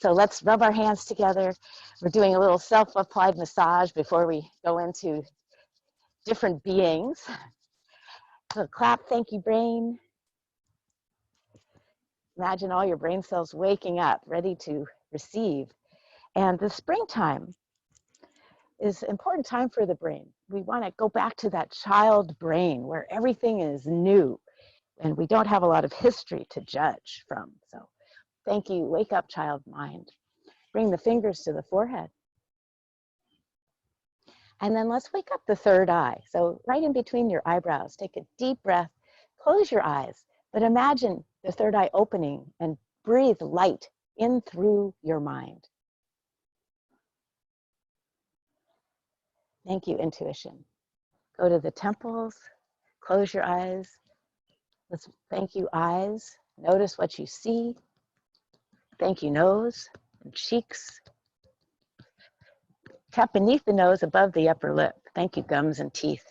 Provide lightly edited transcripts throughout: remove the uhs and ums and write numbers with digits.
So let's rub our hands together. We're doing a little self-applied massage before we go into different beings. So clap, thank you, brain. Imagine all your brain cells waking up, ready to receive. And the springtime is an important time for the brain. We want to go back to that child brain where everything is new and we don't have a lot of history to judge from. So thank you, wake up, child mind. Bring the fingers to the forehead. And then let's wake up the third eye. So right in between your eyebrows, take a deep breath, close your eyes, but imagine the third eye opening and breathe light in through your mind. Thank you, intuition. Go to the temples, close your eyes. Let's thank you, eyes. Notice what you see. Thank you, nose and cheeks. Tap beneath the nose above the upper lip. Thank you, gums and teeth.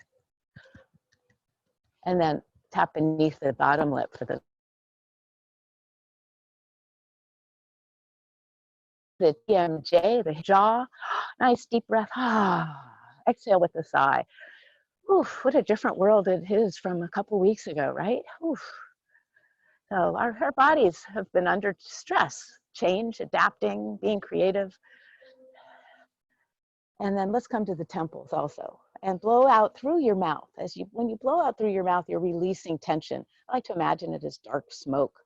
And then tap beneath the bottom lip for the TMJ, the jaw. Nice deep breath. Exhale with a sigh. Oof, what a different world it is from a couple weeks ago, right? Oof. So our bodies have been under stress, change, adapting, being creative. And then let's come to the temples also. And blow out through your mouth. When you blow out through your mouth, you're releasing tension. I like to imagine it as dark smoke.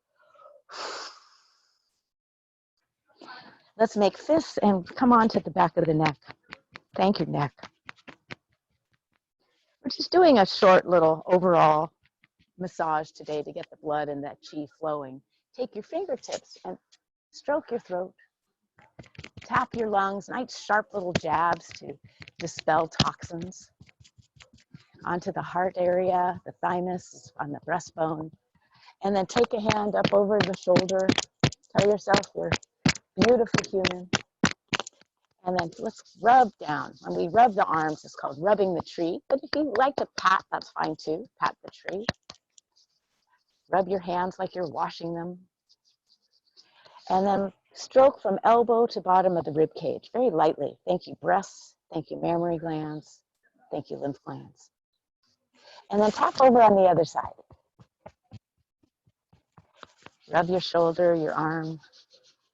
Let's make fists and come on to the back of the neck. Thank you, neck. We're just doing a short little overall massage today to get the blood and that chi flowing. Take your fingertips and stroke your throat. Tap your lungs, nice sharp little jabs to dispel toxins. Onto the heart area, the thymus, on the breastbone. And then take a hand up over the shoulder. Tell yourself you're beautiful human. And then let's rub down. When we rub the arms, it's called rubbing the tree. But if you like to pat, that's fine too. Pat the tree. Rub your hands like you're washing them. And then stroke from elbow to bottom of the rib cage, very lightly. Thank you, breasts. Thank you, mammary glands. Thank you, lymph glands. And then tap over on the other side. Rub your shoulder, your arm.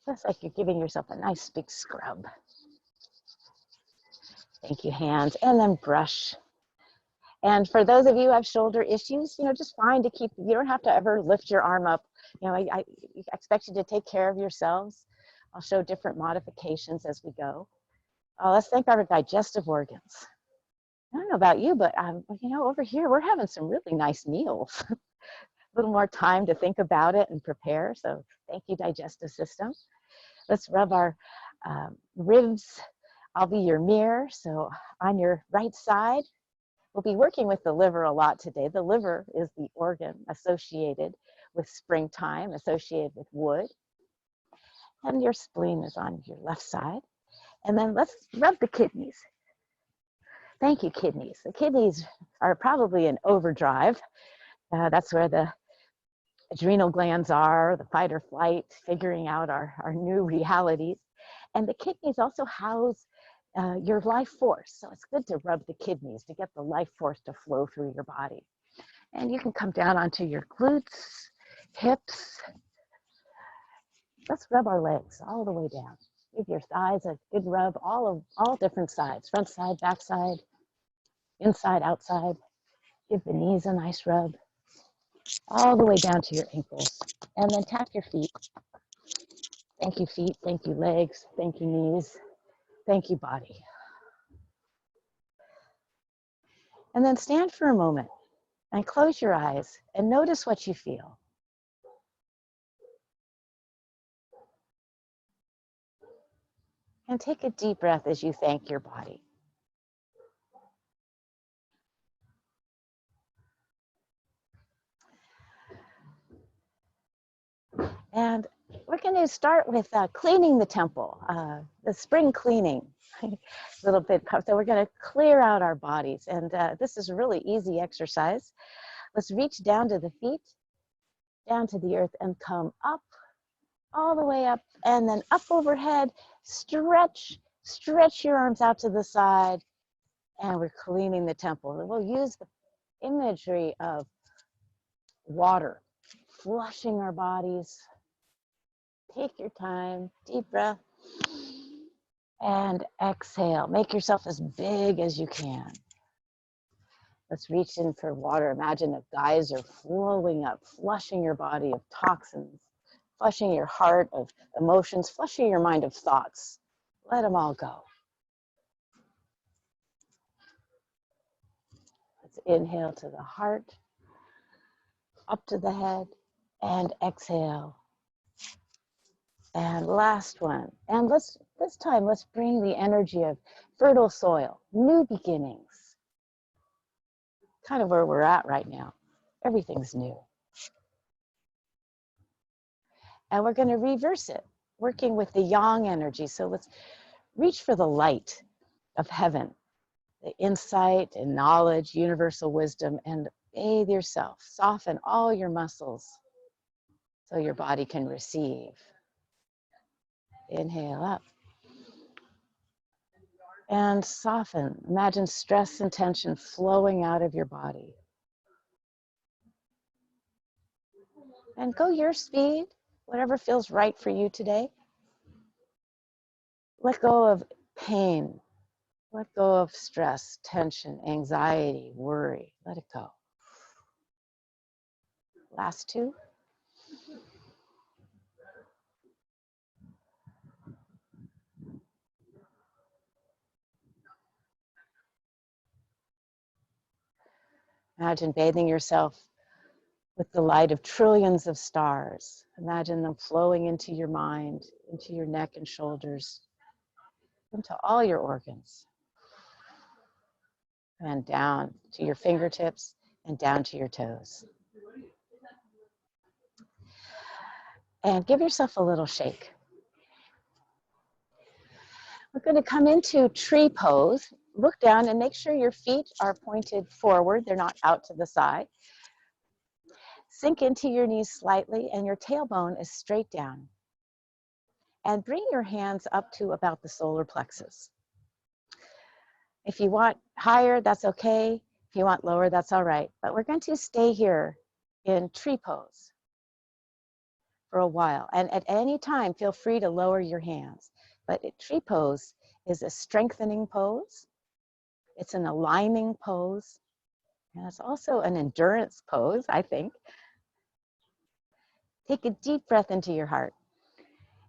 Just like you're giving yourself a nice big scrub. Thank you, hands. And then brush. And for those of you who have shoulder issues, just fine to keep, you don't have to ever lift your arm up. I expect you to take care of yourselves. I'll show different modifications as we go. Let's thank our digestive organs. I don't know about you, but over here, we're having some really nice meals. A little more time to think about it and prepare. So thank you, digestive system. Let's rub our ribs. I'll be your mirror. So on your right side, we'll be working with the liver a lot today. The liver is the organ associated with springtime, associated with wood. And your spleen is on your left side. And then let's rub the kidneys. Thank you, kidneys. The kidneys are probably in overdrive. That's where the adrenal glands are, the fight or flight, figuring out our new realities. And the kidneys also house your life force. So it's good to rub the kidneys to get the life force to flow through your body. And you can come down onto your glutes, hips. Let's rub our legs all the way down. Give your thighs a good rub, all different sides, front side, back side, inside, outside. Give the knees a nice rub, all the way down to your ankles. And then tap your feet. Thank you, feet. Thank you, legs. Thank you, knees. Thank you, body. And then stand for a moment and close your eyes and notice what you feel. And take a deep breath as you thank your body. And we're going to start with cleaning the temple, the spring cleaning, a little bit. So we're going to clear out our bodies. And this is a really easy exercise. Let's reach down to the feet, down to the earth, and come up all the way up, and then up overhead. Stretch your arms out to the side, and we're cleaning the temple. And we'll use the imagery of water, flushing our bodies. Take your time, deep breath, and exhale. Make yourself as big as you can. Let's reach in for water. Imagine a geyser flowing up, flushing your body of toxins, flushing your heart of emotions, flushing your mind of thoughts. Let them all go. Let's inhale to the heart, up to the head, and exhale. And last one. And this time, let's bring the energy of fertile soil, new beginnings. Kind of where we're at right now. Everything's new. And we're going to reverse it, working with the yang energy. So let's reach for the light of heaven, the insight and knowledge, universal wisdom, and bathe yourself. Soften all your muscles so your body can receive. Inhale up. And soften. Imagine stress and tension flowing out of your body. And go your speed, whatever feels right for you today. Let go of pain. Let go of stress, tension, anxiety, worry. Let it go. Last two. Imagine bathing yourself with the light of trillions of stars. Imagine them flowing into your mind, into your neck and shoulders, into all your organs. And down to your fingertips and down to your toes. And give yourself a little shake. We're going to come into tree pose. Look down and make sure your feet are pointed forward. They're not out to the side. Sink into your knees slightly and your tailbone is straight down. And bring your hands up to about the solar plexus. If you want higher, that's okay. If you want lower, that's all right. But we're going to stay here in tree pose for a while. And at any time, feel free to lower your hands. But tree pose is a strengthening pose. It's an aligning pose. And it's also an endurance pose, I think. Take a deep breath into your heart.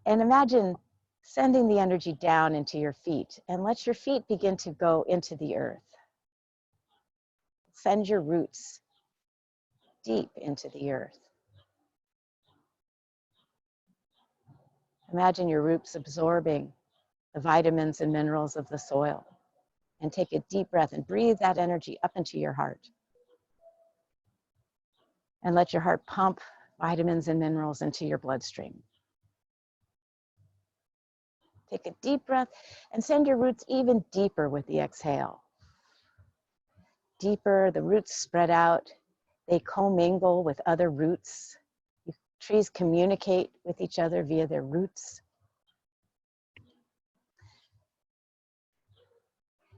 And imagine sending the energy down into your feet. And let your feet begin to go into the earth. Send your roots deep into the earth. Imagine your roots absorbing the vitamins and minerals of the soil. And take a deep breath and breathe that energy up into your heart. And let your heart pump vitamins and minerals into your bloodstream. Take a deep breath and send your roots even deeper with the exhale. Deeper, the roots spread out. They commingle with other roots. Trees communicate with each other via their roots.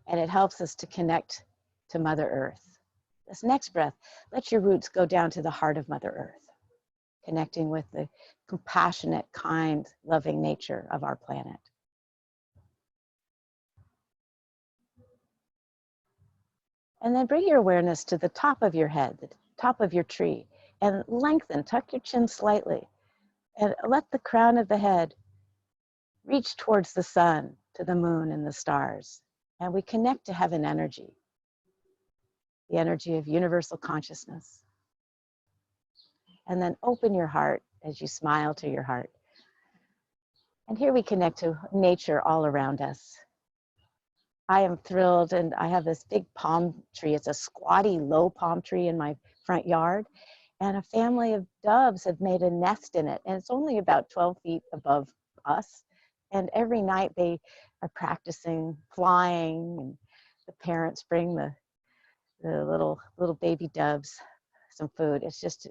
And it helps us to connect to Mother Earth. This next breath, let your roots go down to the heart of Mother Earth, connecting with the compassionate, kind, loving nature of our planet. And then bring your awareness to the top of your head, the top of your tree, and lengthen, tuck your chin slightly, and let the crown of the head reach towards the sun, to the moon and the stars. And we connect to heaven energy, the energy of universal consciousness. And then open your heart as you smile to your heart. And here we connect to nature all around us. I am thrilled, and I have this big palm tree. It's a squatty, low palm tree in my front yard. And a family of doves have made a nest in it. And it's only about 12 feet above us. And every night they are practicing flying, and the parents bring the little baby doves some food. It's just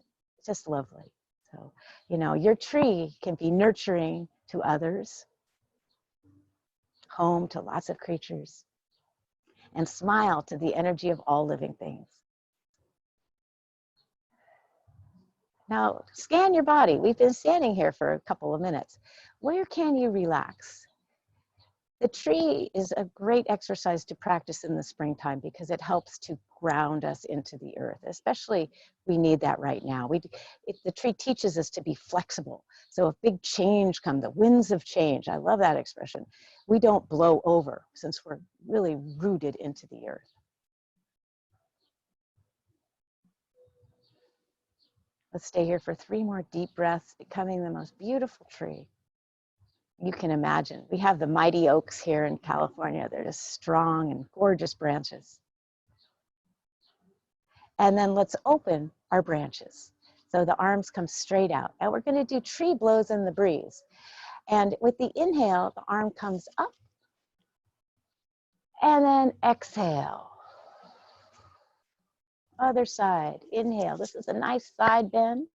lovely. So, you know, your tree can be nurturing to others, home to lots of creatures, and smile to the energy of all living things. Now, scan your body. We've been standing here for a couple of minutes. Where can you relax? The tree is a great exercise to practice in the springtime because it helps to ground us into the earth. Especially, we need that right now. The tree teaches us to be flexible. So if big change comes, the winds of change, I love that expression, we don't blow over since we're really rooted into the earth. Let's stay here for 3 more deep breaths, becoming the most beautiful tree you can imagine. We have the mighty oaks here in California. They're just strong and gorgeous branches. And then let's open our branches. So the arms come straight out. And we're going to do tree blows in the breeze. And with the inhale, the arm comes up. And then exhale. Other side. Inhale. This is a nice side bend.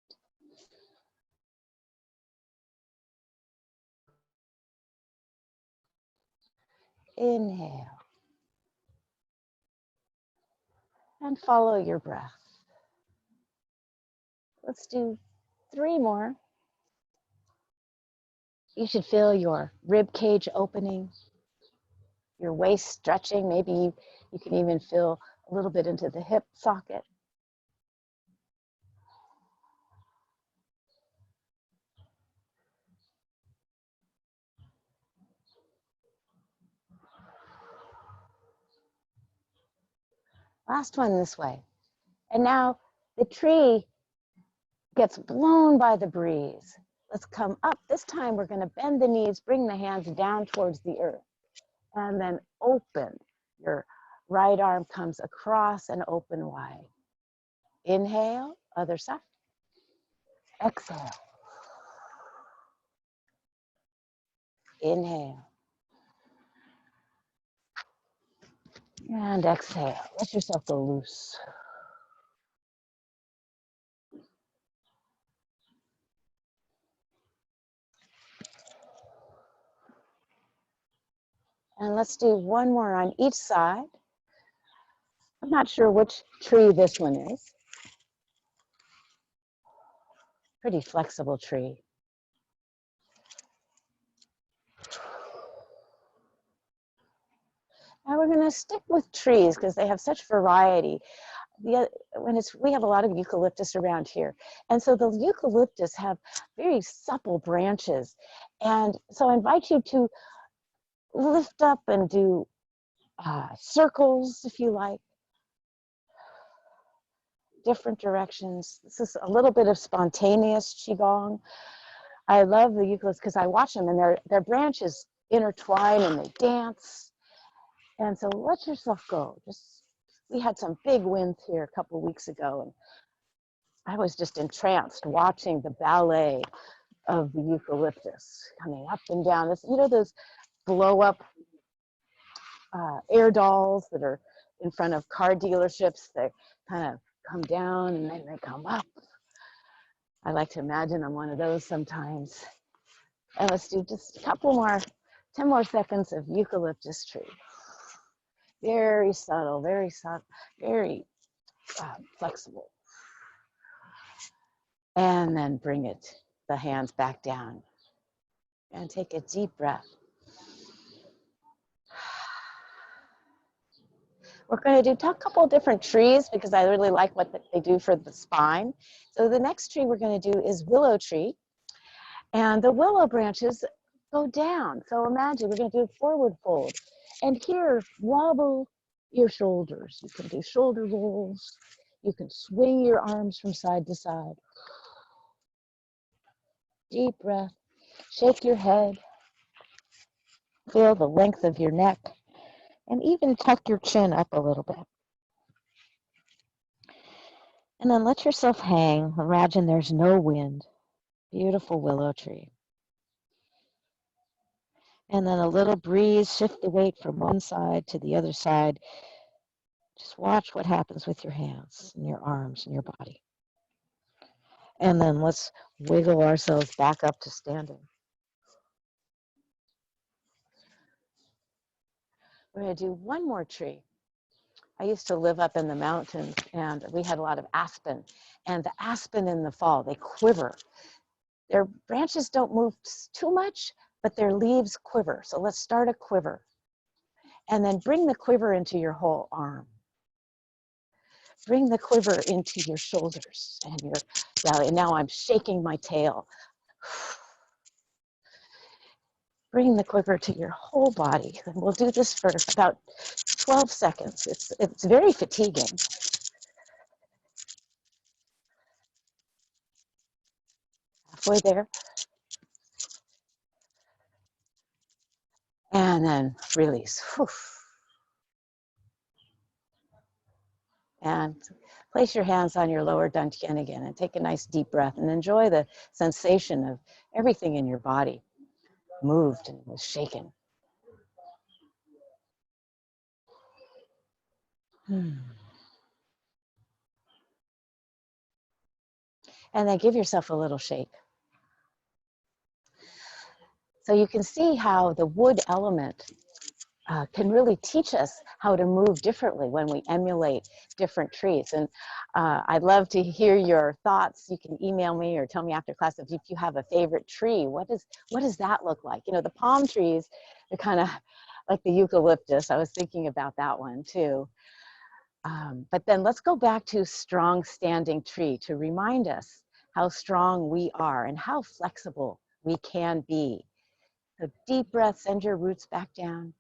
Inhale. And follow your breath. Let's do 3 more. You should feel your rib cage opening, your waist stretching. Maybe you can even feel a little bit into the hip socket. Last one this way. And now the tree gets blown by the breeze. Let's come up. This time we're going to bend the knees, bring the hands down towards the earth, and then open. Your right arm comes across and open wide. Inhale, other side. Exhale. Inhale. And exhale. Let yourself go loose. And let's do 1 more on each side. I'm not sure which tree this one is. Pretty flexible tree. Now we're going to stick with trees because they have such variety. We have a lot of eucalyptus around here. And so the eucalyptus have very supple branches. And so I invite you to lift up and do circles, if you like, different directions. This is a little bit of spontaneous Qigong. I love the eucalyptus because I watch them and their branches intertwine and they dance. And so let yourself go. We had some big winds here a couple of weeks ago, and I was just entranced watching the ballet of the eucalyptus coming up and down. Those blow up air dolls that are in front of car dealerships. They kind of come down and then they come up. I like to imagine I'm one of those sometimes. And let's do just a couple more, 10 more seconds of eucalyptus tree. Very subtle, very flexible. And then bring the hands back down. And take a deep breath. We're going to do a couple of different trees because I really like what they do for the spine. So the next tree we're going to do is willow tree. And the willow branches go down. So imagine we're going to do a forward fold. And here, wobble your shoulders. You can do shoulder rolls. You can swing your arms from side to side. Deep breath. Shake your head. Feel the length of your neck. And even tuck your chin up a little bit. And then let yourself hang. Imagine there's no wind. Beautiful willow tree. And then a little breeze, shift the weight from one side to the other side. Just watch what happens with your hands and your arms and your body. And then let's wiggle ourselves back up to standing. We're going to do one more tree. I used to live up in the mountains, and we had a lot of aspen. And the aspen in the fall, they quiver. Their branches don't move too much, but their leaves quiver. So let's start a quiver. And then bring the quiver into your whole arm. Bring the quiver into your shoulders and your belly. And now I'm shaking my tail. Bring the quiver to your whole body. And we'll do this for about 12 seconds. It's very fatiguing. Halfway there. And then release. Whew. And place your hands on your lower dantian again and take a nice deep breath and enjoy the sensation of everything in your body moved and was shaken. And then give yourself a little shake. So you can see how the wood element can really teach us how to move differently when we emulate different trees. And I'd love to hear your thoughts. You can email me or tell me after class if you have a favorite tree. What does that look like? You know, the palm trees are kind of like the eucalyptus. I was thinking about that one too. But then let's go back to strong standing tree to remind us how strong we are and how flexible we can be. So deep breath, send your roots back down.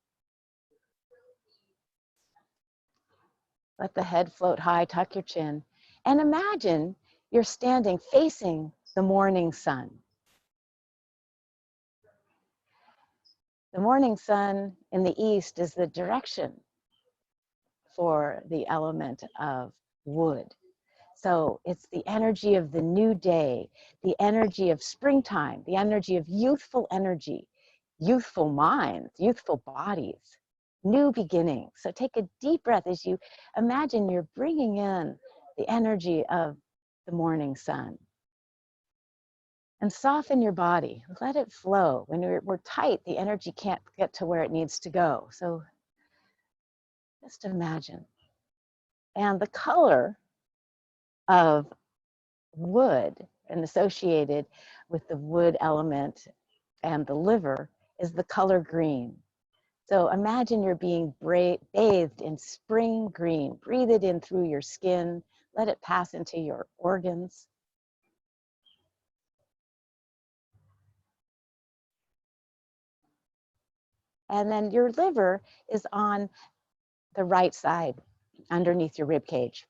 Let the head float high, tuck your chin, and imagine you're standing facing the morning sun. The morning sun in the east is the direction for the element of wood. So it's the energy of the new day, the energy of springtime, the energy of youthful energy, youthful minds, youthful bodies, new beginnings. So take a deep breath as you imagine you're bringing in the energy of the morning sun. And soften your body, let it flow. When we're tight, the energy can't get to where it needs to go. So just imagine. And the color of wood and associated with the wood element and the liver is the color green. So imagine you're being bathed in spring green. Breathe it in through your skin. Let it pass into your organs. And then your liver is on the right side, underneath your rib cage.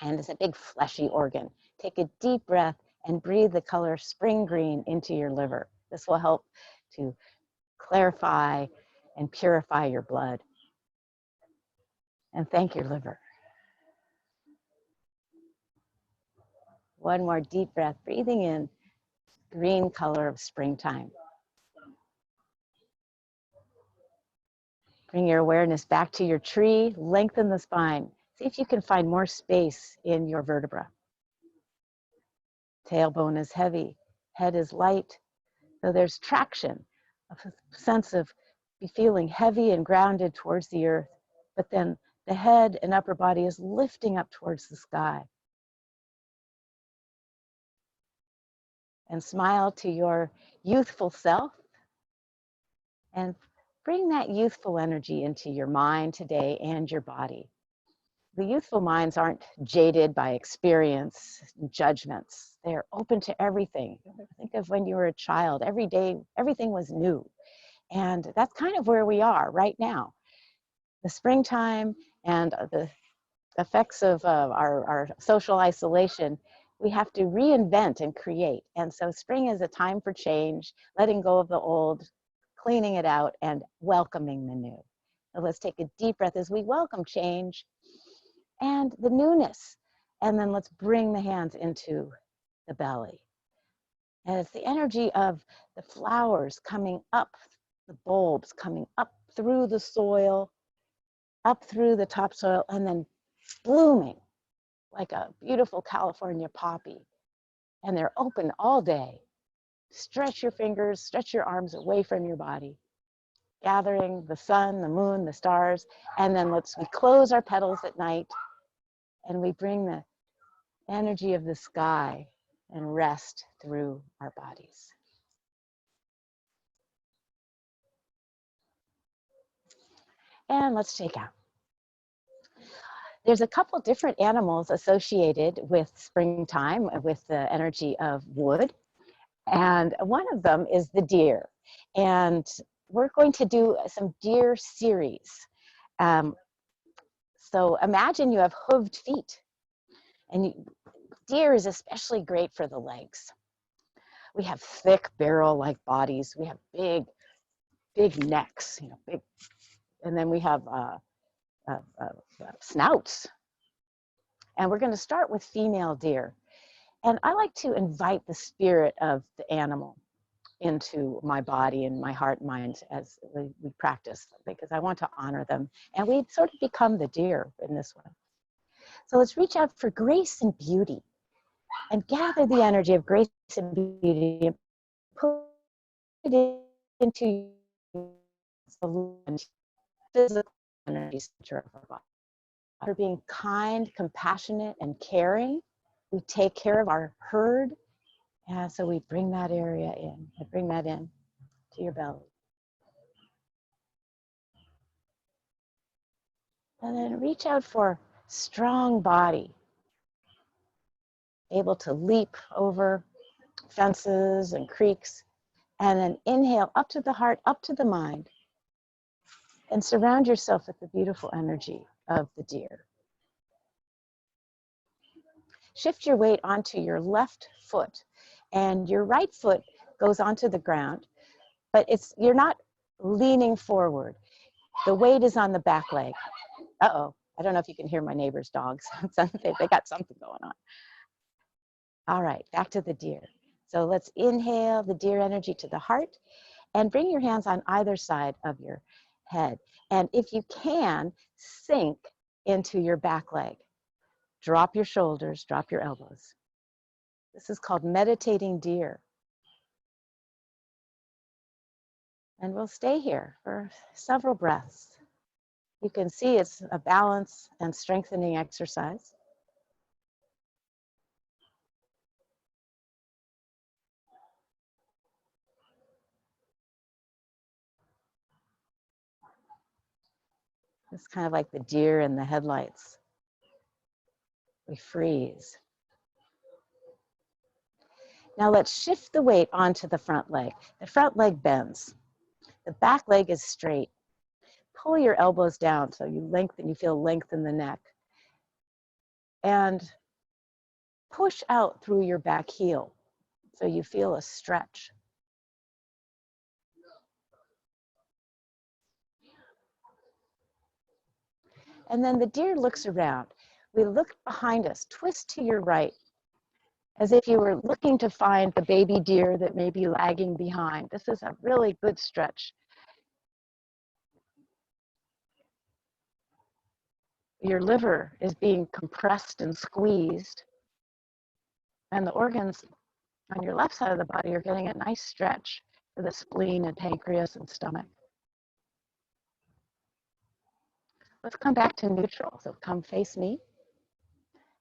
And it's a big fleshy organ. Take a deep breath and breathe the color spring green into your liver. This will help to clarify and purify your blood. And thank your liver. One more deep breath, breathing in green color of springtime. Bring your awareness back to your tree, lengthen the spine. See if you can find more space in your vertebra. Tailbone is heavy, head is light. So there's traction, a sense of feeling heavy and grounded towards the earth, but then the head and upper body is lifting up towards the sky. And smile to your youthful self and bring that youthful energy into your mind today and your body. The youthful minds aren't jaded by experience and judgments. They're open to everything. Think of when you were a child. Every day, everything was new. And that's kind of where we are right now. The springtime and the effects of our social isolation, we have to reinvent and create. And so spring is a time for change, letting go of the old, cleaning it out, and welcoming the new. So let's take a deep breath as we welcome change and the newness. And then let's bring the hands into the belly. And it's the energy of the flowers coming up, the bulbs coming up through the soil, up through the topsoil, and then blooming like a beautiful California poppy. and they're open all day. Stretch your fingers, stretch your arms away from your body, gathering the sun, the moon, the stars, and then we close our petals at night, and we bring the energy of the sky and rest through our bodies. And let's take out. There's a couple different animals associated with springtime, with the energy of wood. And one of them is the deer. And we're going to do some deer series. So imagine you have hooved feet. And deer is especially great for the legs. We have thick barrel-like bodies. We have big necks, big, and then we have snouts. And we're going to start with female deer. And I like to invite the spirit of the animal into my body and my heart and mind as we practice, because I want to honor them. And we sort of become the deer in this one. So let's reach out for grace and beauty and gather the energy of grace and beauty and put it into the physical energy center of our body. For being kind, compassionate, and caring, we take care of our herd. And so we bring that area in. I bring that in to your belly. And then reach out for strong body, able to leap over fences and creeks. And then inhale up to the heart, up to the mind. And surround yourself with the beautiful energy of the deer. Shift your weight onto your left foot, and your right foot goes onto the ground, but you're not leaning forward. The weight is on the back leg. Uh-oh, I don't know if you can hear my neighbor's dogs. They got something going on. All right, back to the deer. So let's inhale the deer energy to the heart and bring your hands on either side of your head. And if you can, sink into your back leg. Drop your shoulders, drop your elbows. This is called meditating deer. And we'll stay here for several breaths. You can see it's a balance and strengthening exercise. It's kind of like the deer in the headlights. We freeze. Now let's shift the weight onto the front leg. The front leg bends. The back leg is straight. Pull your elbows down so you feel length in the neck. And push out through your back heel so you feel a stretch. And then the deer looks around. We look behind us, twist to your right, as if you were looking to find the baby deer that may be lagging behind. This is a really good stretch. Your liver is being compressed and squeezed, and the organs on your left side of the body are getting a nice stretch for the spleen and pancreas and stomach. Let's come back to neutral. So come face me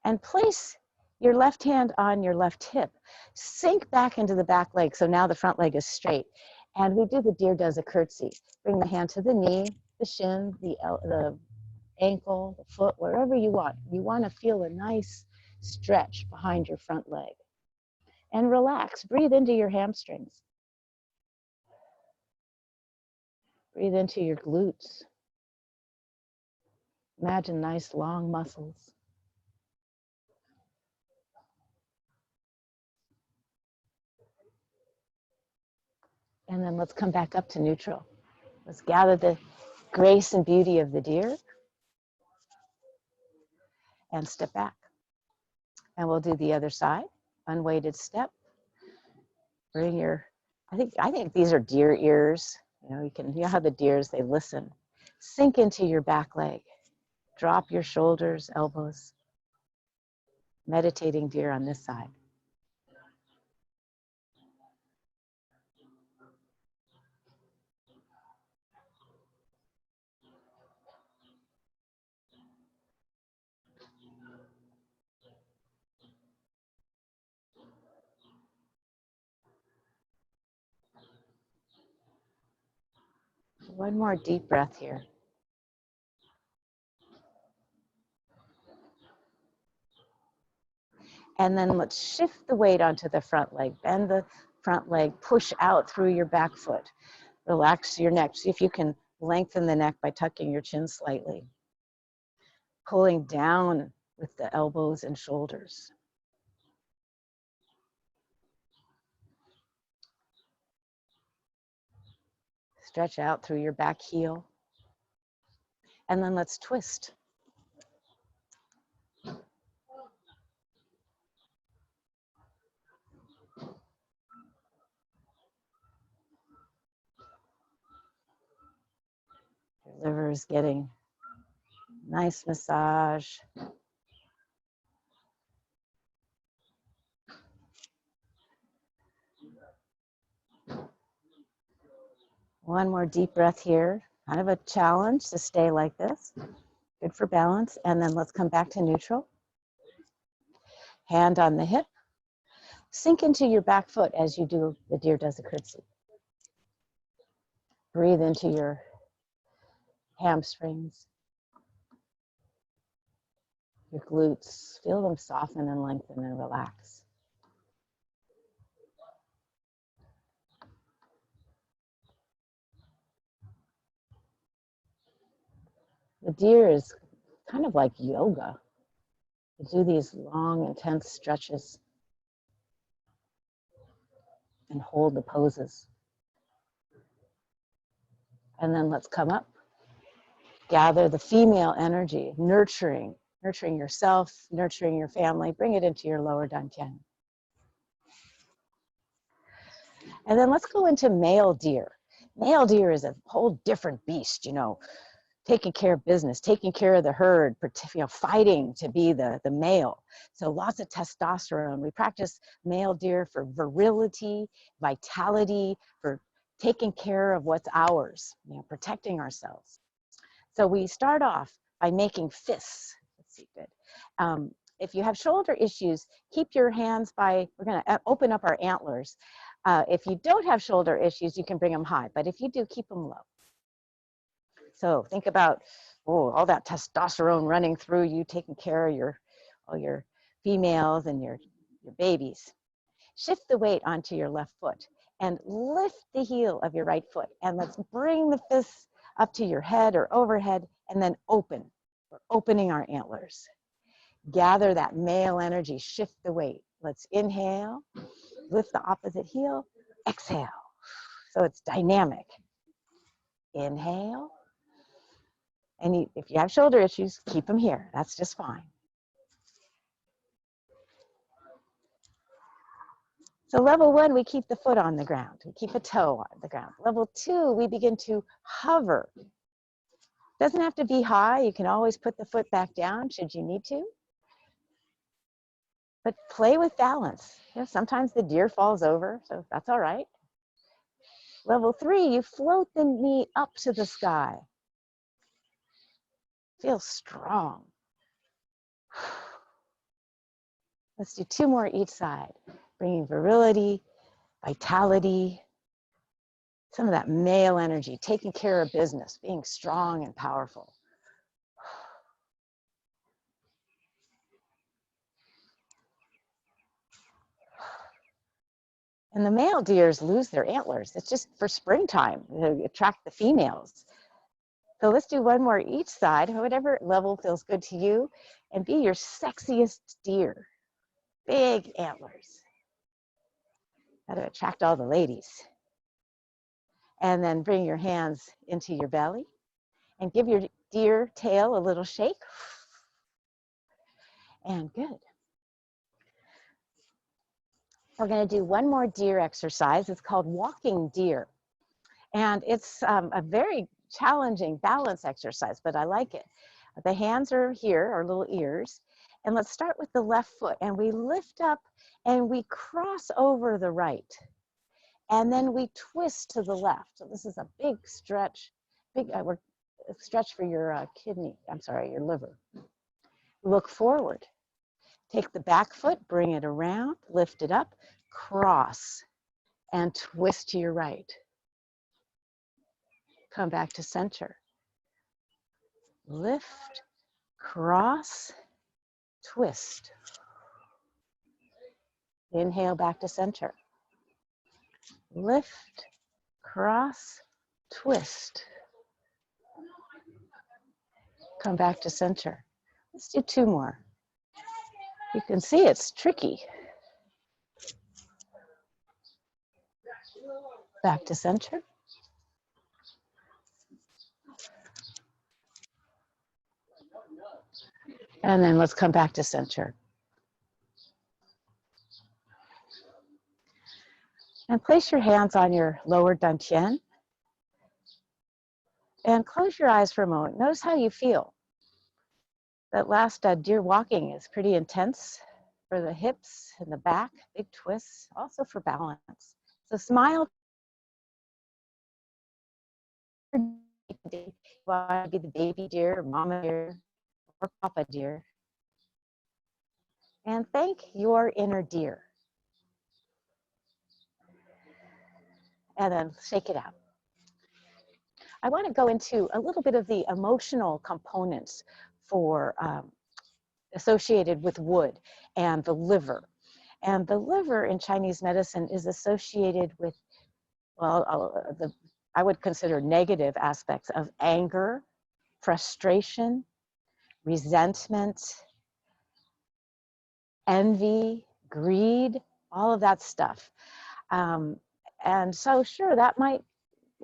and place your left hand on your left hip. Sink back into the back leg. So now the front leg is straight. And we do the deer does a curtsy. Bring the hand to the knee, the shin, the ankle, the foot, wherever you want. You want to feel a nice stretch behind your front leg. And relax. Breathe into your hamstrings. Breathe into your glutes. Imagine nice long muscles. And then let's come back up to neutral. Let's gather the grace and beauty of the deer and step back. And we'll do the other side, unweighted step. Bring your, I think these are deer ears. You know how the deers, they listen. Sink into your back leg. Drop your shoulders, elbows. Meditating deer on this side. One more deep breath here. And then let's shift the weight onto the front leg. Bend the front leg, push out through your back foot. Relax your neck. See if you can lengthen the neck by tucking your chin slightly. Pulling down with the elbows and shoulders. Stretch out through your back heel. And then let's twist. Your liver is getting nice massage. One more deep breath here. Kind of a challenge to stay like this. Good for balance. And then let's come back to neutral. Hand on the hip. Sink into your back foot as you do the deer does a curtsy. Breathe into your hamstrings, your glutes. Feel them soften and lengthen and relax. The deer is kind of like yoga. You do these long, intense stretches and hold the poses. And then let's come up. Gather the female energy, nurturing yourself, nurturing your family. Bring it into your lower dantian. And then let's go into male deer. Male deer is a whole different beast, you know, taking care of business, taking care of the herd, you know, fighting to be the male. So lots of testosterone. We practice male deer for virility, vitality, for taking care of what's ours, you know, protecting ourselves. So we start off by making fists. Let's see, good. If you have shoulder issues, keep your hands by, we're gonna open up our antlers. If you don't have shoulder issues, you can bring them high, but if you do, keep them low. So think about, all that testosterone running through you, taking care of all your females and your babies. Shift the weight onto your left foot and lift the heel of your right foot. And let's bring the fists up to your head or overhead and then open. We're opening our antlers. Gather that male energy, shift the weight. Let's inhale, lift the opposite heel, exhale. So it's dynamic. Inhale. And if you have shoulder issues, keep them here. That's just fine. So level 1, we keep the foot on the ground. We keep a toe on the ground. Level 2, we begin to hover. Doesn't have to be high. You can always put the foot back down should you need to. But play with balance. You know, sometimes the deer falls over, so that's all right. Level 3, you float the knee up to the sky. Feel strong. Let's do 2 more each side, bringing virility, vitality, some of that male energy, taking care of business, being strong and powerful. And the male deers lose their antlers. It's just for springtime to attract the females. So let's do 1 more each side, whatever level feels good to you, and be your sexiest deer. Big antlers. Got to attract all the ladies. And then bring your hands into your belly and give your deer tail a little shake. And good. We're going to do 1 more deer exercise. It's called walking deer. And it's a very challenging balance exercise, but I like it. The hands are here, our little ears. And let's start with the left foot. And we lift up and we cross over the right. And then we twist to the left. So this is a big stretch, stretch for your your liver. Look forward. Take the back foot, bring it around, lift it up, cross, and twist to your right. Come back to center. Lift, cross, twist. Inhale back to center. Lift, cross, twist. Come back to center. Let's do 2 more. You can see it's tricky. Back to center. And then let's come back to center. And place your hands on your lower dantian. And close your eyes for a moment. Notice how you feel. That last deer walking is pretty intense for the hips and the back, big twists, also for balance. So smile. You want to be the baby deer, mama deer, or papa deer. And thank your inner deer. And then shake it out. I want to go into a little bit of the emotional components for associated with wood and the liver. And the liver in Chinese medicine is associated with, well, I would consider negative aspects of anger, frustration, resentment, envy, greed, all of that stuff. And so sure, that might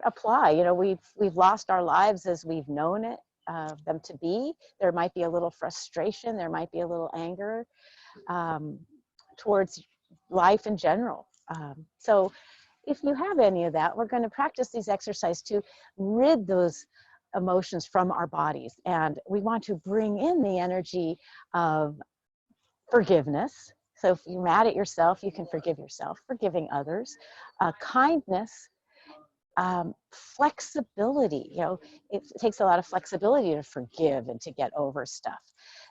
apply. You know, we've lost our lives as we've known it, them to be. There might be a little frustration, there might be a little anger towards life in general. So if you have any of that, we're going to practice these exercises to rid those emotions from our bodies. And we want to bring in the energy of forgiveness. So if you're mad at yourself, you can forgive yourself, forgiving others, kindness, flexibility. You know, it takes a lot of flexibility to forgive and to get over stuff.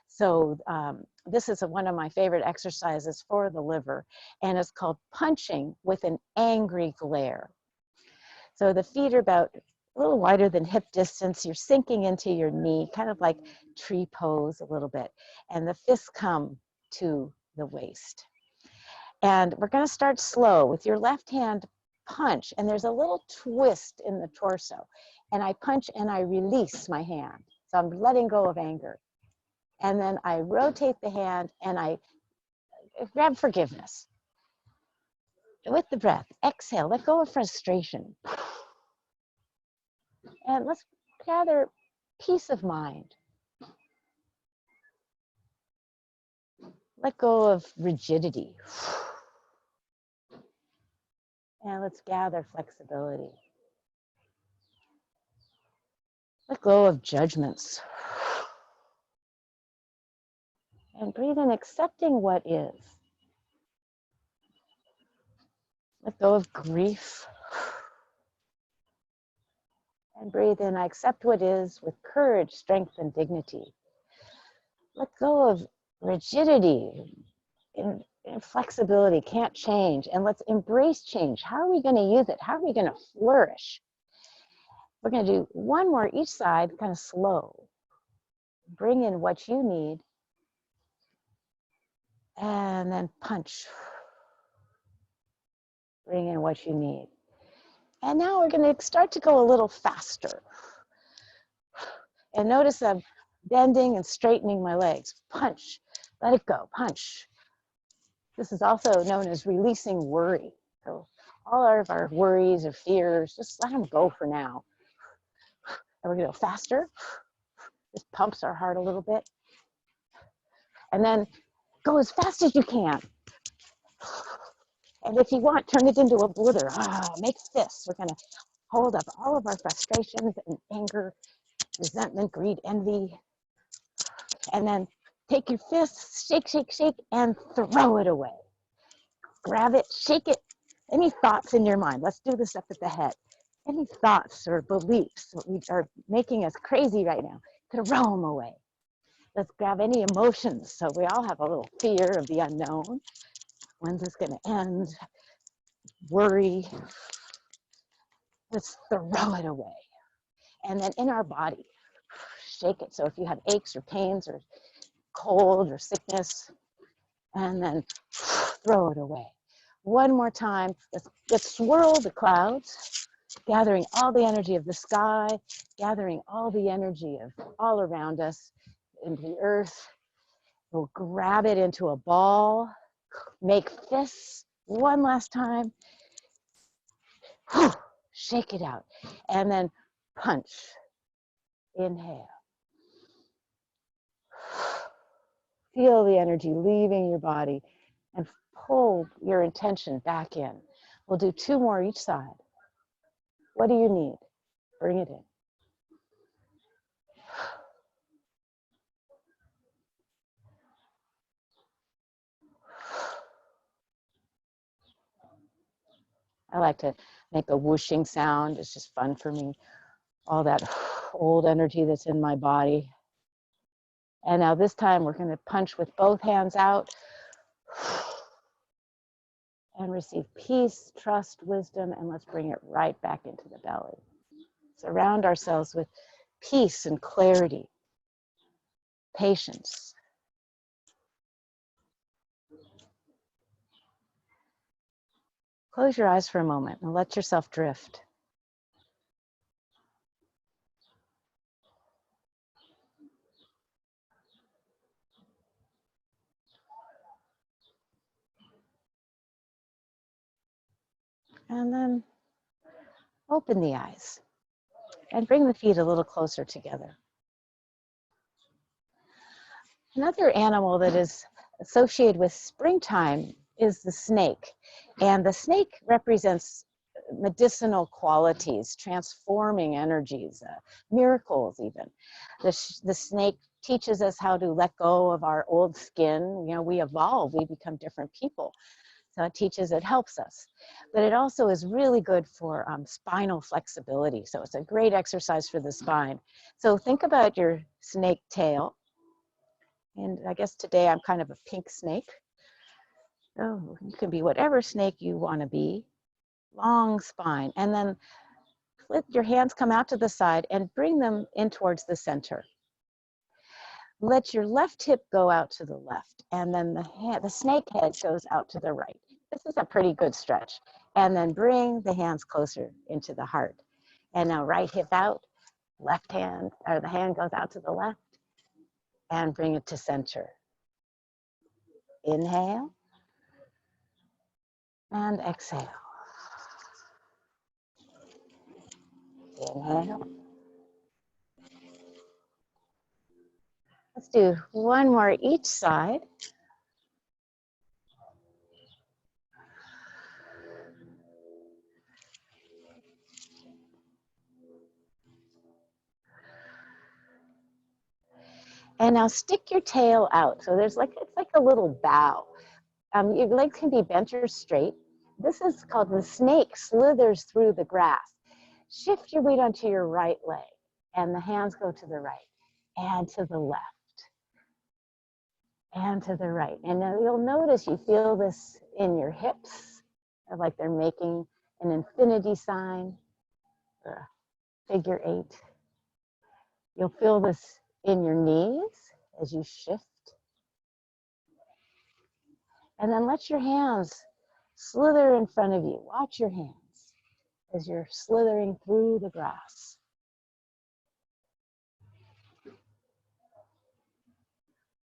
So this is one of my favorite exercises for the liver, and it's called punching with an angry glare. So the feet are about a little wider than hip distance. You're sinking into your knee, kind of like tree pose a little bit, and the fists come to the waist. And we're going to start slow with your left hand. Punch, and there's a little twist in the torso, and I punch and I release my hand, so I'm letting go of anger, and then I rotate the hand and I grab forgiveness with the breath. Exhale, let go of frustration, and let's gather peace of mind. Let go of rigidity. And let's gather flexibility. Let go of judgments. And breathe in, accepting what is. Let go of grief. And breathe in, I accept what is with courage, strength, and dignity. Let go of rigidity and flexibility, can't change, and let's embrace change. How are we going to use it? How are we going to flourish? We're going to do 1 more each side, kind of slow. Bring in what you need, and then punch. Bring in what you need. And now we're going to start to go a little faster. And notice I'm bending and straightening my legs. Punch, let it go, punch. This is also known as releasing worry. So all of our worries or fears, just let them go for now. And we're going to go faster. This pumps our heart a little bit. And then go as fast as you can. And if you want, turn it into a blitter. Make fists. We're going to hold up all of our frustrations and anger, resentment, greed, envy. And then take your fists, shake, shake, shake, and throw it away. Grab it, shake it. Any thoughts in your mind? Let's do this up at the head. Any thoughts or beliefs which are making us crazy right now, throw them away. Let's grab any emotions. So we all have a little fear of the unknown. When's this going to end? Worry. Let's throw it away. And then in our body, shake it. So if you have aches or pains or cold or sickness, and then throw it away. One more time, let's swirl the clouds, gathering all the energy of the sky, gathering all the energy of all around us into the earth. We'll grab it into a ball, make fists one last time, shake it out, and then punch. Inhale. Feel the energy leaving your body and pull your intention back in. We'll do 2 more each side. What do you need? Bring it in. I like to make a whooshing sound. It's just fun for me. All that old energy that's in my body. And now this time we're going to punch with both hands out and receive peace, trust, wisdom, and let's bring it right back into the belly. Surround ourselves with peace and clarity, patience. Close your eyes for a moment and let yourself drift. And then open the eyes and bring the feet a little closer together. Another animal that is associated with springtime is the snake. And the snake represents medicinal qualities, transforming energies, miracles even. The snake teaches us how to let go of our old skin. You know, we evolve, we become different people. So it teaches, it helps us. But it also is really good for spinal flexibility. So it's a great exercise for the spine. So think about your snake tail. And I guess today I'm kind of a pink snake. Oh, you can be whatever snake you want to be. Long spine. And then let your hands come out to the side and bring them in towards the center. Let your left hip go out to the left. And then the snake head goes out to the right. This is a pretty good stretch. And then bring the hands closer into the heart. And now right hip out, left hand, or the hand goes out to the left. And bring it to center. Inhale. And exhale. Inhale. Let's do 1 more each side. And now stick your tail out. So there's like, it's like a little bow. Your legs can be bent or straight. This is called the snake slithers through the grass. Shift your weight onto your right leg and the hands go to the right and to the left and to the right. And now you'll notice you feel this in your hips, like they're making an infinity sign or a figure 8. You'll feel this in your knees as you shift. And then let your hands slither in front of you. Watch your hands as you're slithering through the grass.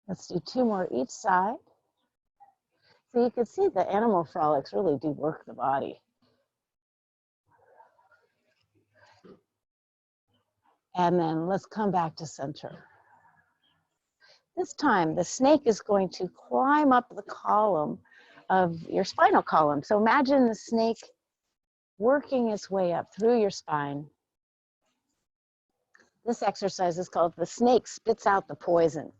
Let's do 2 more each side. So you can see the animal frolics really do work the body. And then let's come back to center. This time, the snake is going to climb up the column of your spinal column. So imagine the snake working its way up through your spine. This exercise is called the snake spits out the poison.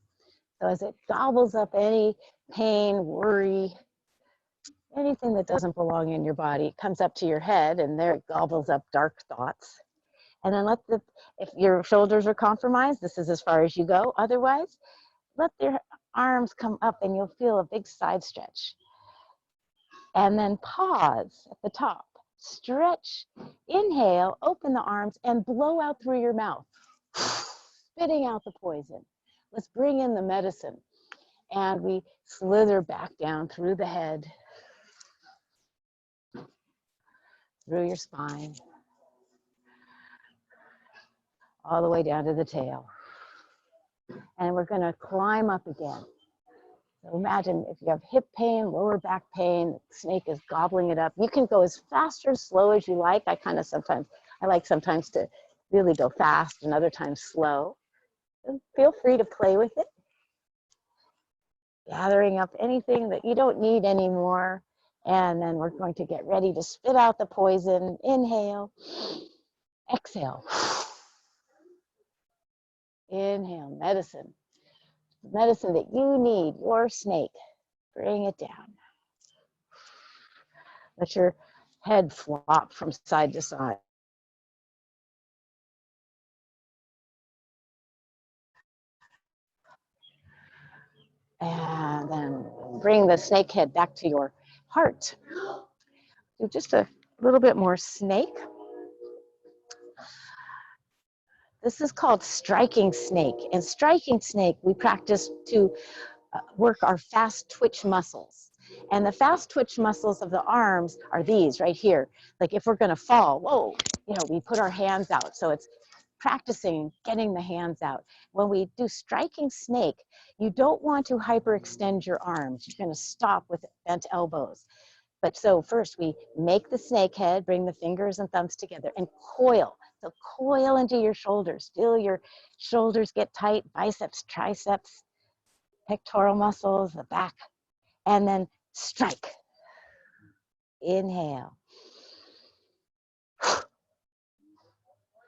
So as it gobbles up any pain, worry, anything that doesn't belong in your body, it comes up to your head and there it gobbles up dark thoughts. And then if your shoulders are compromised, this is as far as you go. Otherwise, let your arms come up and you'll feel a big side stretch. And then pause at the top. stretch, inhale, open the arms, and blow out through your mouth, spitting out the poison. Let's bring in the medicine. And we slither back down through the head, through your spine, all the way down to the tail. And we're gonna climb up again. So imagine if you have hip pain, lower back pain, the snake is gobbling it up. You can go as fast or slow as you like. I like sometimes to really go fast and other times slow. And feel free to play with it. Gathering up anything that you don't need anymore. And then we're going to get ready to spit out the poison. Inhale, exhale. Inhale, medicine. Medicine that you need, your snake. Bring it down. Let your head flop from side to side. And then bring the snake head back to your heart. Do just a little bit more snake. This is called striking snake. And striking snake, we practice to work our fast twitch muscles. And the fast twitch muscles of the arms are these right here. Like if we're gonna fall, whoa, we put our hands out. So it's practicing getting the hands out. When we do striking snake, you don't want to hyperextend your arms. You're gonna stop with bent elbows. But so first we make the snake head, bring the fingers and thumbs together and coil. So coil into your shoulders. Feel your shoulders get tight, biceps, triceps, pectoral muscles, the back, and then strike. Inhale.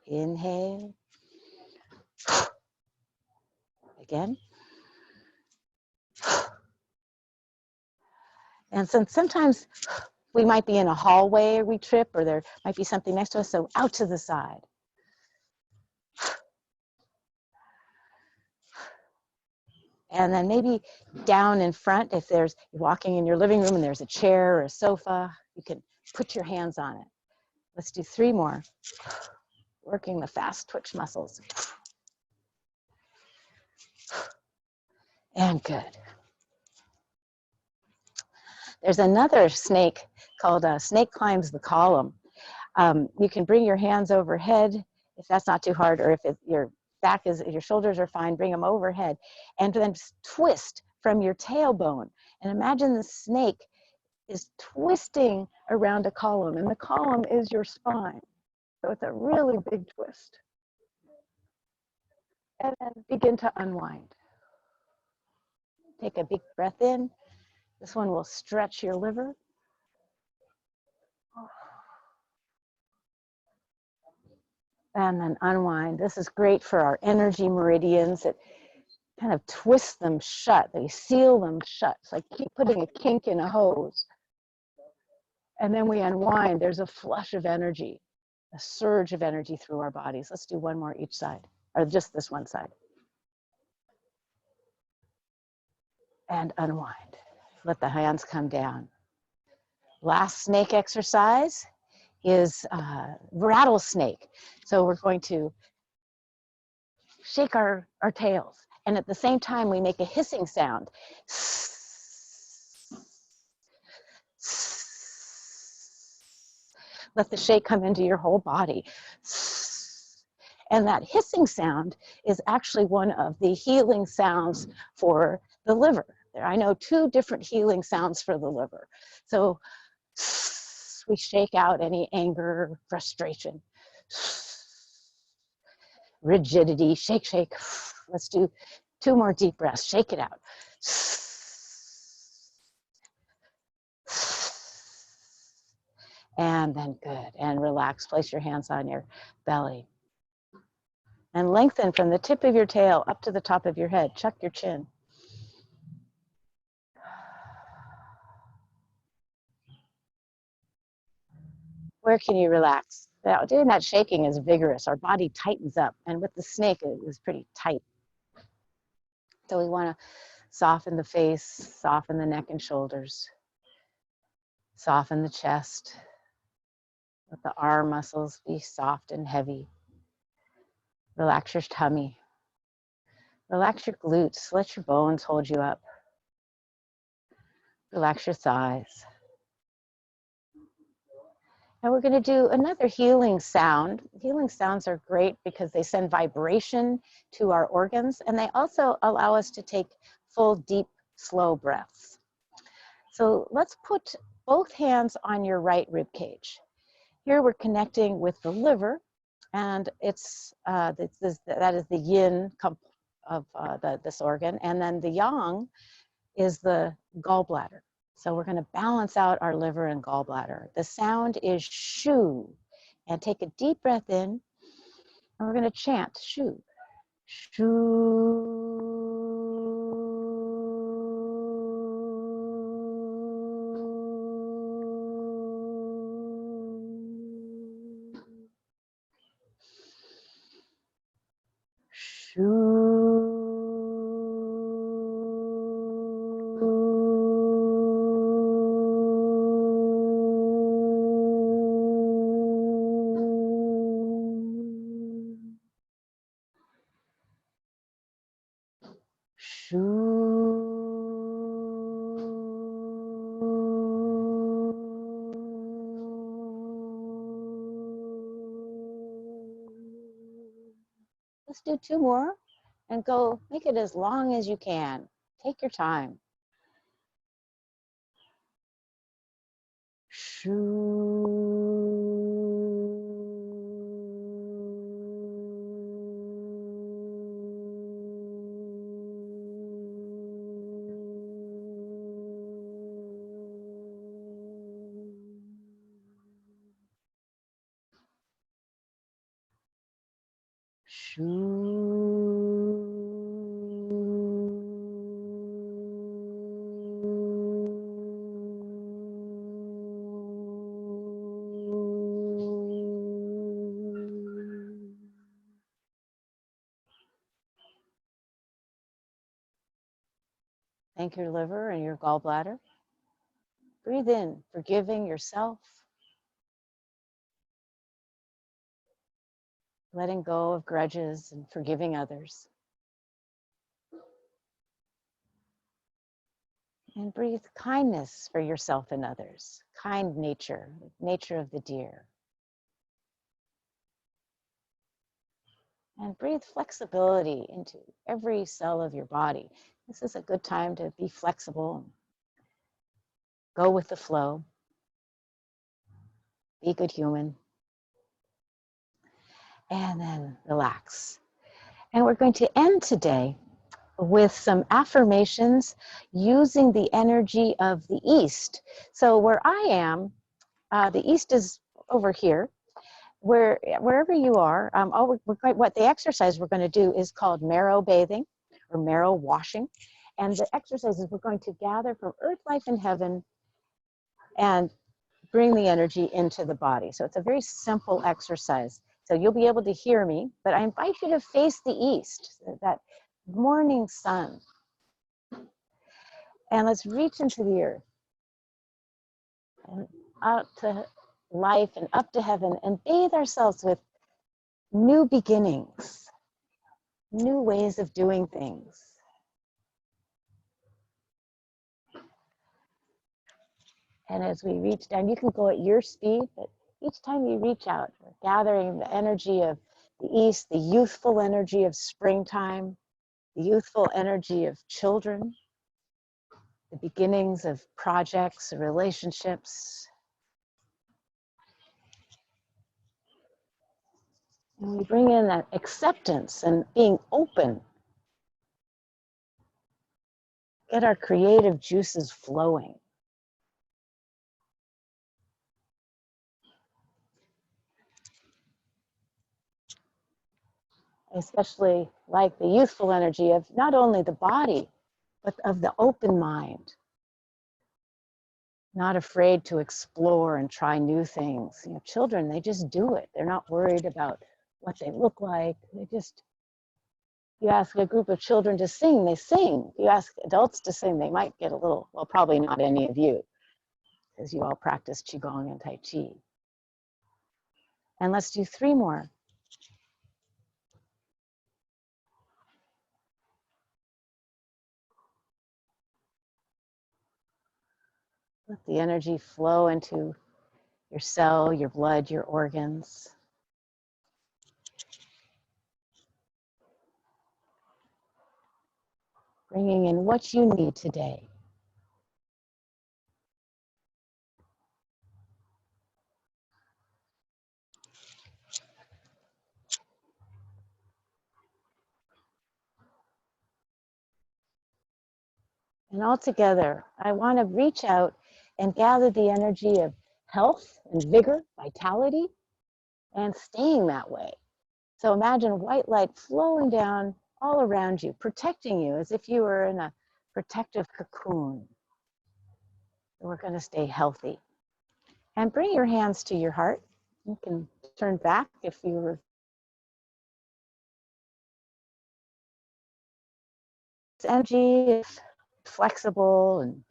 Inhale. Again. And sometimes we might be in a hallway or we trip, or there might be something next to us, so out to the side. And then maybe down in front, if you're walking in your living room and there's a chair or a sofa, you can put your hands on it. Let's do 3 more. Working the fast twitch muscles. And good. There's another snake called Snake Climbs the Column. You can bring your hands overhead if that's not too hard, or if your shoulders are fine, bring them overhead, and then just twist from your tailbone. And imagine the snake is twisting around a column, and the column is your spine. So it's a really big twist. And then begin to unwind. Take a big breath in. This one will stretch your liver. And then unwind. This is great for our energy meridians. It kind of twists them shut. They seal them shut. It's like keep putting a kink in a hose. And then we unwind. There's a flush of energy, a surge of energy through our bodies. Let's do 1 more each side, or just this one side. And unwind. Let the hands come down. Last snake exercise is rattlesnake. So we're going to shake our tails. And at the same time, we make a hissing sound. Let the shake come into your whole body. And that hissing sound is actually one of the healing sounds for the liver. I know 2 different healing sounds for the liver. So we shake out any anger, frustration, rigidity, shake, shake. Let's do 2 more deep breaths. Shake it out. And then good. And relax. Place your hands on your belly. And lengthen from the tip of your tail up to the top of your head. Chuck your chin. Where can you relax? Now, doing that shaking is vigorous. Our body tightens up. And with the snake, it was pretty tight. So we want to soften the face, soften the neck and shoulders, soften the chest. Let the arm muscles be soft and heavy. Relax your tummy. Relax your glutes. Let your bones hold you up. Relax your thighs. And we're going to do another healing sound. Healing sounds are great because they send vibration to our organs, and they also allow us to take full, deep, slow breaths. So let's put both hands on your right rib cage. Here we're connecting with the liver, and that is the yin of this organ, and then the yang is the gallbladder. So we're going to balance out our liver and gallbladder. The sound is shu, and take a deep breath in, and we're going to chant shu, shu. Let's do two more and go make it as long as you can. Take your time. Thank your liver and your gallbladder. Breathe in, forgiving yourself, letting go of grudges and forgiving others. And breathe kindness for yourself and others, kind nature, nature of the deer. And breathe flexibility into every cell of your body. This is a good time to be flexible. Go with the flow. Be a good human. And then relax. And we're going to end today with some affirmations using the energy of the East. So where I am, the East is over here. Wherever you are, what the exercise we're going to do is called marrow bathing or marrow washing. And the exercise is we're going to gather from earth, life, and heaven and bring the energy into the body. So it's a very simple exercise. So you'll be able to hear me, but I invite you to face the east, that morning sun. And let's reach into the earth and out to life and up to heaven and bathe ourselves with new beginnings, new ways of doing things. And as we reach down, you can go at your speed, but each time you reach out, we're gathering the energy of the east, the youthful energy of springtime, the youthful energy of children, the beginnings of projects, relationships. And we bring in that acceptance and being open. Get our creative juices flowing. Especially like the youthful energy of not only the body, but of the open mind. Not afraid to explore and try new things. You know, children, they just do it. They're not worried about what they look like. They just, you ask a group of children to sing, they sing. You ask adults to sing, they might get a little, well, probably not any of you, because you all practice Qigong and Tai Chi. And let's do 3 more. Let the energy flow into your cell, your blood, your organs. Bringing in what you need today. And all together, I want to reach out and gather the energy of health and vigor, vitality, and staying that way. So imagine white light flowing down all around you, protecting you as if you were in a protective cocoon. We're going to stay healthy. And bring your hands to your heart. You can turn back if you were energy is flexible and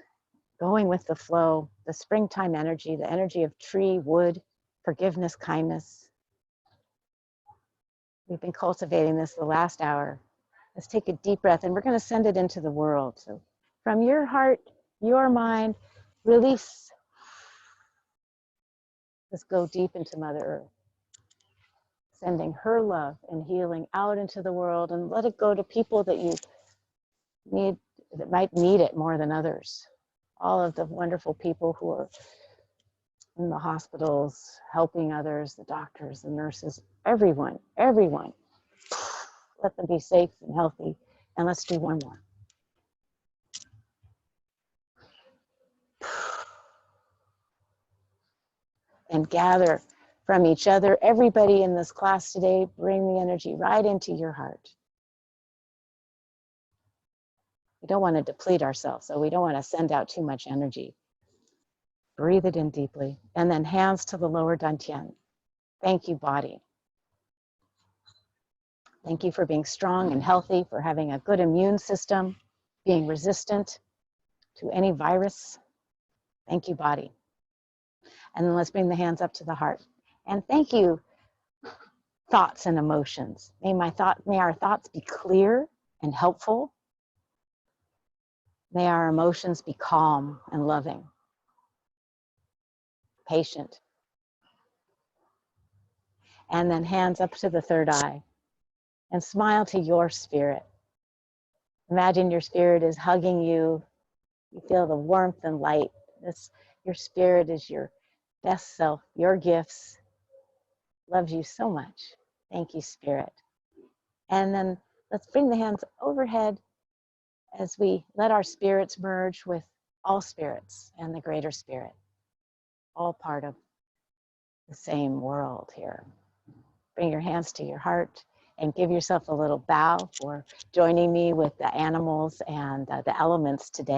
going with the flow, the springtime energy, the energy of tree, wood, forgiveness, kindness. We've been cultivating this the last hour. Let's take a deep breath and we're going to send it into the world. So from your heart, your mind, release. Let's go deep into Mother Earth, sending her love and healing out into the world, and let it go to people that you need, that might need it more than others. All of the wonderful people who are in the hospitals, helping others, the doctors, the nurses, everyone. Let them be safe and healthy. And let's do one more. And gather from each other. Everybody in this class today, bring the energy right into your heart. We don't want to deplete ourselves, so we don't want to send out too much energy. Breathe it in deeply. And then hands to the lower dantian. Thank you, body. Thank you for being strong and healthy, for having a good immune system, being resistant to any virus. Thank you, body. And then let's bring the hands up to the heart. And thank you, thoughts and emotions. May our thoughts be clear and helpful. May our emotions be calm and loving, patient. And then hands up to the third eye and smile to your spirit. Imagine your spirit is hugging you. You feel the warmth and light. Your spirit is your best self, your gifts. Loves you so much. Thank you, spirit. And then let's bring the hands overhead as we let our spirits merge with all spirits and the greater spirit. All part of the same world here. Bring your hands to your heart and give yourself a little bow for joining me with the animals and the elements today.